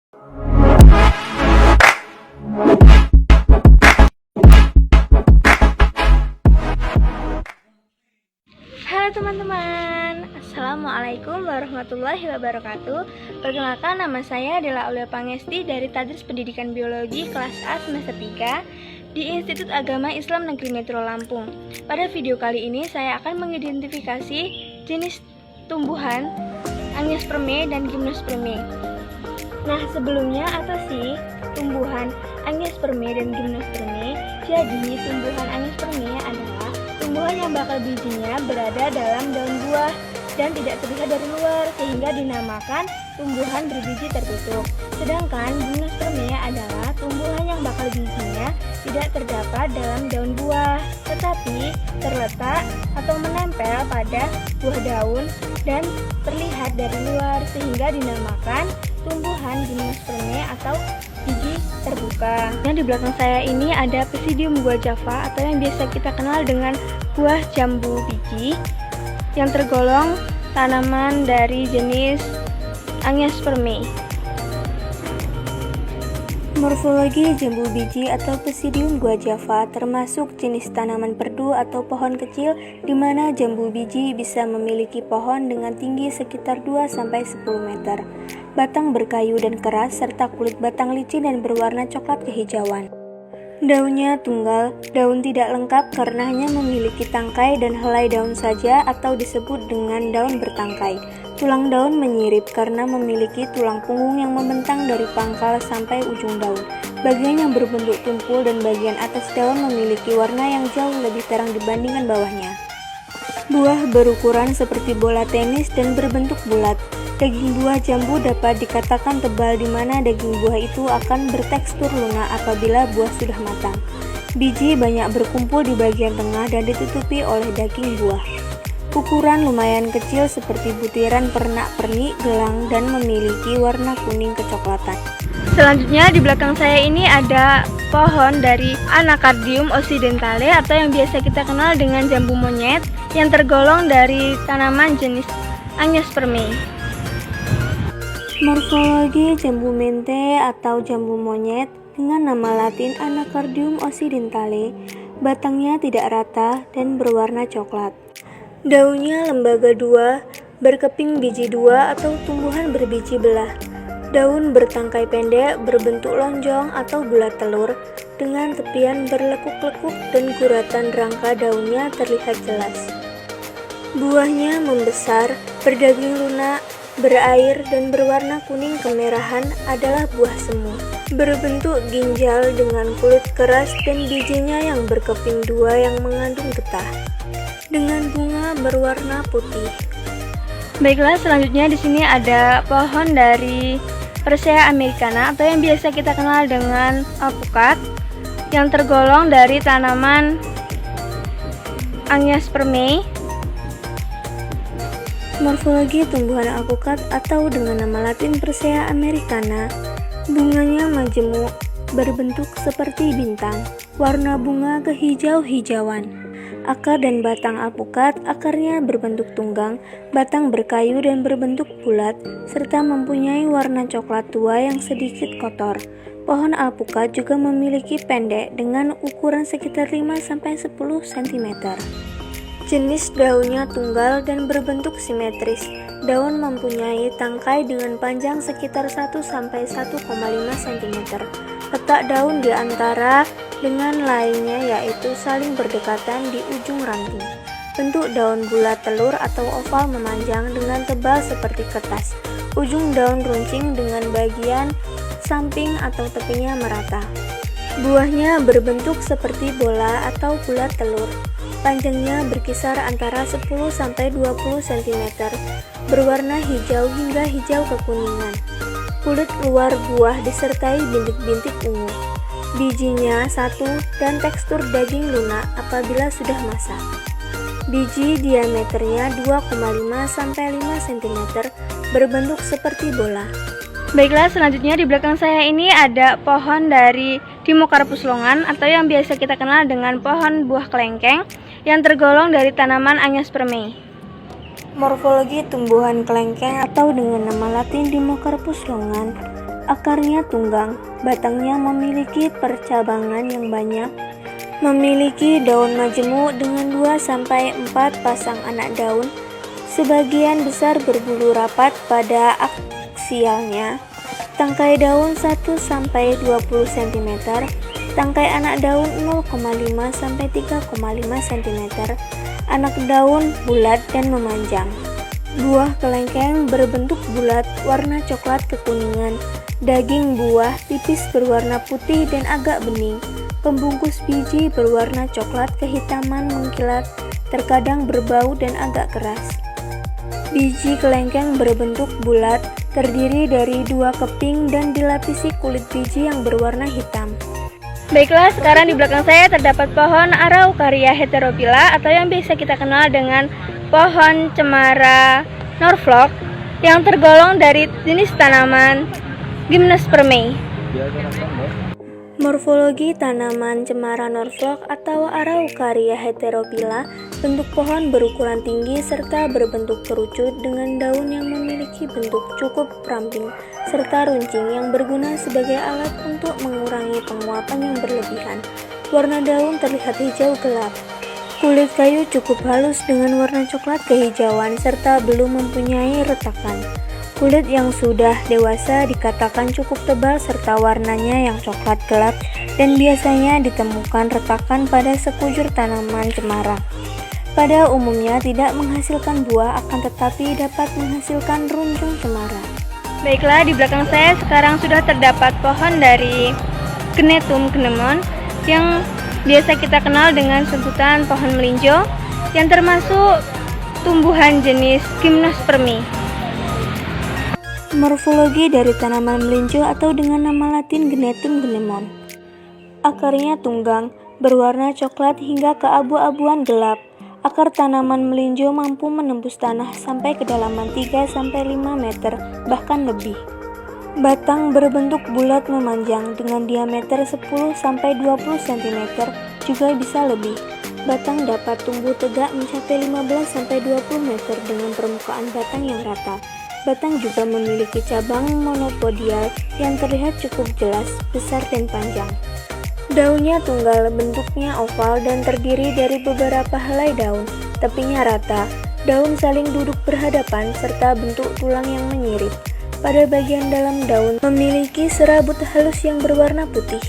Halo teman-teman, Assalamualaikum warahmatullahi wabarakatuh. Perkenalkan, nama saya adalah Aulia Pangesti dari Tadris Pendidikan Biologi kelas A semester 3 di Institut Agama Islam Negeri Metro Lampung. Pada video kali ini saya akan mengidentifikasi jenis tumbuhan Angiospermae dan Gymnospermae. Nah, sebelumnya apa sih tumbuhan Angiospermae dan Gymnospermae? Jadi, tumbuhan Angiospermae adalah tumbuhan yang bakal bijinya berada dalam daun buah dan tidak terlihat dari luar, sehingga dinamakan tumbuhan berbiji tertutup. Sedangkan Gymnospermae adalah tumbuhan yang bakal bijinya tidak terdapat dalam daun buah, tetapi terletak atau menempel pada buah daun dan terlihat dari luar, sehingga dinamakan tumbuhan Gymnospermae atau biji terbuka. Nah, di belakang saya ini ada Psidium buah Java atau yang biasa kita kenal dengan buah jambu biji yang tergolong tanaman dari jenis Angiospermae. Morfologi jambu biji atau Psidium buah Java termasuk jenis tanaman perdu atau pohon kecil di mana jambu biji bisa memiliki pohon dengan tinggi sekitar 2-10 meter. Batang berkayu dan keras serta kulit batang licin dan berwarna coklat kehijauan. Daunnya tunggal, daun tidak lengkap karena hanya memiliki tangkai dan helai daun saja atau disebut dengan daun bertangkai. Tulang daun menyirip karena memiliki tulang punggung yang membentang dari pangkal sampai ujung daun. Bagian yang berbentuk tumpul dan bagian atas daun memiliki warna yang jauh lebih terang dibandingkan bawahnya. Buah berukuran seperti bola tenis dan berbentuk bulat. Daging buah jambu dapat dikatakan tebal di mana daging buah itu akan bertekstur lunak apabila buah sudah matang. Biji banyak berkumpul di bagian tengah dan ditutupi oleh daging buah. Ukuran lumayan kecil seperti butiran pernak-pernik gelang dan memiliki warna kuning kecoklatan. Selanjutnya di belakang saya ini ada pohon dari Anacardium occidentale atau yang biasa kita kenal dengan jambu monyet yang tergolong dari tanaman jenis Angiospermae. Morfologi jambu mente atau jambu monyet dengan nama latin Anacardium occidentale, batangnya tidak rata dan berwarna coklat. Daunnya lembaga dua, berkeping biji dua atau tumbuhan berbiji belah. Daun bertangkai pendek, berbentuk lonjong atau bulat telur, dengan tepian berlekuk-lekuk dan guratan rangka daunnya terlihat jelas. Buahnya membesar, berdaging lunak, berair dan berwarna kuning kemerahan adalah buah semu. Berbentuk ginjal dengan kulit keras dan bijinya yang berkeping dua yang mengandung getah. Dengan bunga berwarna putih. Baiklah, selanjutnya di sini ada pohon dari Persea americana atau yang biasa kita kenal dengan alpukat yang tergolong dari tanaman Angiospermae. Morfologi tumbuhan alpukat atau dengan nama latin Persea americana, bunganya majemuk, berbentuk seperti bintang, warna bunga kehijau-hijauan. Akar dan batang alpukat, akarnya berbentuk tunggang, batang berkayu dan berbentuk bulat, serta mempunyai warna coklat tua yang sedikit kotor. Pohon alpukat juga memiliki pendek dengan ukuran sekitar 5-10 cm. Jenis daunnya tunggal dan berbentuk simetris. Daun mempunyai tangkai dengan panjang sekitar 1-1,5 cm. Letak daun di antara dengan lainnya yaitu saling berdekatan di ujung ranting. Bentuk daun bulat telur atau oval memanjang dengan tebal seperti kertas. Ujung daun runcing dengan bagian samping atau tepinya merata. Buahnya berbentuk seperti bola atau bulat telur. Panjangnya berkisar antara 10-20 cm, berwarna hijau hingga hijau kekuningan. Kulit luar buah disertai bintik-bintik ungu. Bijinya satu dan tekstur daging lunak apabila sudah masak. Biji diameternya 2,5-5 cm, berbentuk seperti bola. Baiklah, selanjutnya di belakang saya ini ada pohon dari Dimmocarpus longan atau yang biasa kita kenal dengan pohon buah kelengkeng yang tergolong dari tanaman Angiospermae. Morfologi tumbuhan kelengkeng atau dengan nama latin Dimmocarpus longan, Akarnya tunggang, batangnya memiliki percabangan yang banyak, memiliki daun majemuk dengan 2-4 pasang anak daun, sebagian besar berbulu rapat pada aksialnya, tangkai daun 1-20 cm, tangkai anak daun 0,5-3,5 cm, anak daun bulat dan memanjang. Buah kelengkeng berbentuk bulat, warna coklat kekuningan. Daging buah tipis berwarna putih dan agak bening. Pembungkus biji berwarna coklat kehitaman mengkilat, terkadang berbau dan agak keras. Biji kelengkeng berbentuk bulat, terdiri dari 2 keping dan dilapisi kulit biji yang berwarna hitam. Baiklah, sekarang di belakang saya terdapat pohon Araucaria heterophylla atau yang biasa kita kenal dengan pohon cemara Norfolk yang tergolong dari jenis tanaman Gymnospermae. Morfologi tanaman cemara Norfolk atau Araucaria heterophylla, bentuk pohon berukuran tinggi serta berbentuk kerucut dengan daun yang memiliki bentuk cukup ramping serta runcing yang berguna sebagai alat untuk mengurangi penguapan yang berlebihan. Warna daun terlihat hijau gelap. Kulit kayu cukup halus dengan warna coklat kehijauan serta belum mempunyai retakan. Kulit yang sudah dewasa dikatakan cukup tebal serta warnanya yang coklat gelap dan biasanya ditemukan retakan pada sekujur tanaman cemara. Pada umumnya tidak menghasilkan buah akan tetapi dapat menghasilkan runcung cemara. Baiklah, di belakang saya sekarang sudah terdapat pohon dari Gnetum gnemon yang biasa kita kenal dengan sebutan pohon melinjo yang termasuk tumbuhan jenis Gymnospermae. Morfologi dari tanaman melinjo atau dengan nama latin Gnetum gnemon. Akarnya tunggang, berwarna coklat hingga keabu-abuan gelap. Akar tanaman melinjo mampu menembus tanah sampai kedalaman 3-5 meter, bahkan lebih. Batang berbentuk bulat memanjang dengan diameter 10-20 cm, juga bisa lebih. Batang dapat tumbuh tegak mencapai 15-20 meter dengan permukaan batang yang rata. Batang juga memiliki cabang monopodial yang terlihat cukup jelas, besar dan panjang. Daunnya tunggal, bentuknya oval dan terdiri dari beberapa helai daun. Tepinya rata, daun saling duduk berhadapan serta bentuk tulang yang menyirip. Pada bagian dalam daun memiliki serabut halus yang berwarna putih.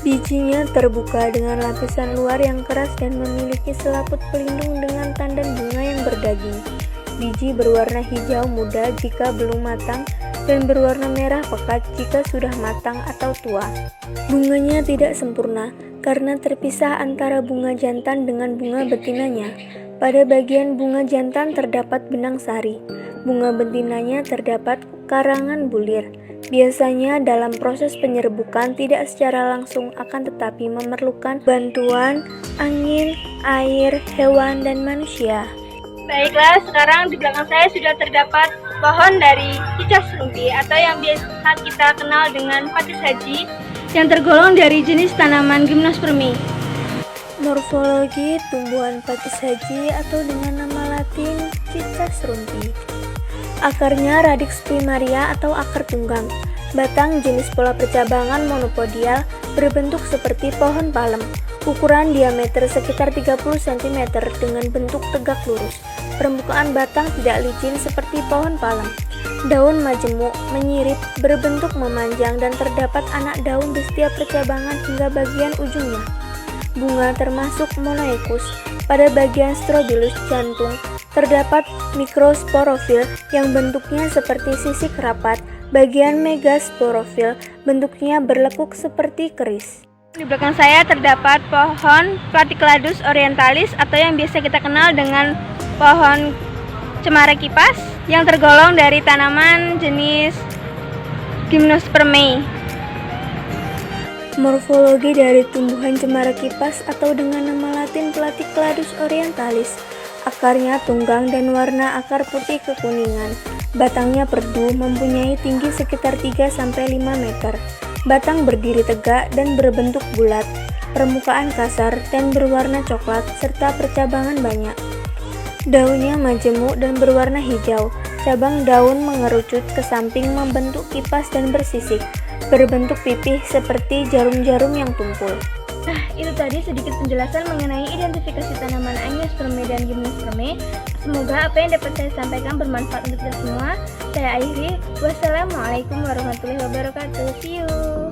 Bijinya terbuka dengan lapisan luar yang keras dan memiliki selaput pelindung dengan tandan bunga yang berdaging. Biji berwarna hijau muda jika belum matang dan berwarna merah pekat jika sudah matang atau tua. Bunganya tidak sempurna karena terpisah antara bunga jantan dengan bunga betinanya. Pada bagian bunga jantan terdapat benang sari. Bunga betinanya terdapat karangan bulir. Biasanya dalam proses penyerbukan tidak secara langsung akan tetapi memerlukan bantuan angin, air, hewan, dan manusia. Baiklah, sekarang di belakang saya sudah terdapat pohon dari cicak serumpi atau yang biasa kita kenal dengan pakis haji yang tergolong dari jenis tanaman Gymnospermae. Morfologi tumbuhan pakis haji atau dengan nama latin cicak serumpi. Akarnya radix primaria atau akar tunggang. Batang jenis pola percabangan monopodial berbentuk seperti pohon palem. Ukuran diameter sekitar 30 cm dengan bentuk tegak lurus. Permukaan batang tidak licin seperti pohon palem. Daun majemuk, menyirip, berbentuk memanjang dan terdapat anak daun di setiap percabangan hingga bagian ujungnya. Bunga termasuk monoekus. Pada bagian strobilus jantung terdapat mikrosporofil yang bentuknya seperti sisik rapat. Bagian megasporofil bentuknya berlekuk seperti keris. Di belakang saya terdapat pohon Platycladus orientalis atau yang biasa kita kenal dengan pohon cemara kipas yang tergolong dari tanaman jenis Gymnospermae. Morfologi dari tumbuhan cemara kipas atau dengan nama latin Platycladus orientalis. Akarnya tunggang dan warna akar putih kekuningan. Batangnya perdu, mempunyai tinggi sekitar 3-5 meter. Batang berdiri tegak dan berbentuk bulat, permukaan kasar dan berwarna coklat serta percabangan banyak. Daunnya majemuk dan berwarna hijau, Cabang daun mengerucut ke samping membentuk kipas dan bersisik, berbentuk pipih seperti jarum-jarum yang tumpul. Nah, itu tadi sedikit penjelasan mengenai identifikasi tanaman Angiospermae dan Gymnospermae. Semoga apa yang dapat saya sampaikan bermanfaat untuk kita semua. Saya akhiri. Wassalamualaikum warahmatullahi wabarakatuh. See you.